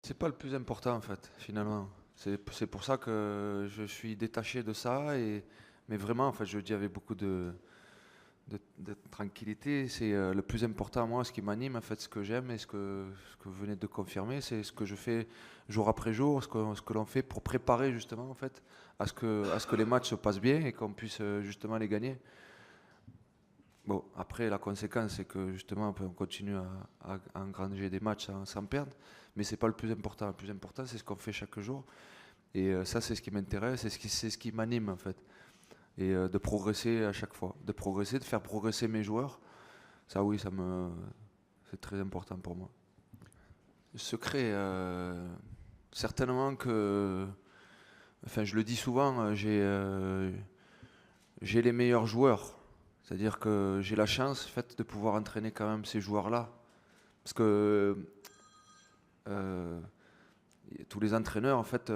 C'est pas le plus important en fait, finalement. C'est pour ça que je suis détaché de ça. Mais vraiment, en fait, je le dis avec beaucoup de tranquillité. C'est le plus important à moi, ce qui m'anime, en fait, ce que j'aime et ce que vous venez de confirmer, c'est ce que je fais jour après jour, ce que l'on fait pour préparer justement, en fait, à ce que les matchs se passent bien et qu'on puisse justement les gagner. Bon, après, la conséquence, c'est que justement, on continue à engranger des matchs sans perdre, mais c'est pas le plus important. Le plus important, c'est ce qu'on fait chaque jour. Et ça, c'est ce qui m'intéresse, c'est ce qui m'anime, en fait. Et de progresser à chaque fois. De progresser, de faire progresser mes joueurs. Ça, oui, c'est très important pour moi. Le secret, certainement que. Enfin, je le dis souvent, j'ai les meilleurs joueurs. C'est-à-dire que j'ai la chance, en fait, de pouvoir entraîner quand même ces joueurs-là. Parce que tous les entraîneurs, en fait,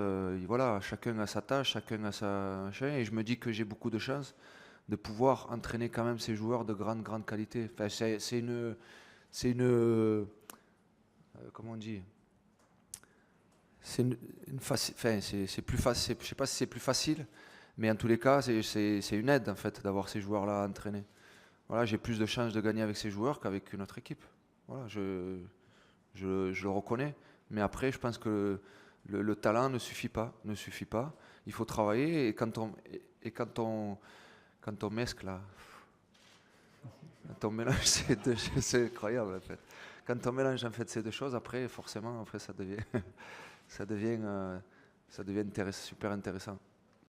voilà, chacun a sa tâche, chacun a sa machin, et je me dis que j'ai beaucoup de chance de pouvoir entraîner quand même ces joueurs de grande, grande qualité. Enfin, comment on dit? Enfin, c'est plus facile. Je sais pas si c'est plus facile, mais en tous les cas, c'est une aide en fait d'avoir ces joueurs-là à entraîner. Voilà, j'ai plus de chances de gagner avec ces joueurs qu'avec une autre équipe. Voilà, je le reconnais. Mais après, je pense que le talent ne suffit pas, ne suffit pas. Il faut travailler et quand on mescle là, quand on mélange ces deux, c'est incroyable en fait. Quand on mélange en fait ces deux choses, après forcément, après ça devient, ça devient super intéressant.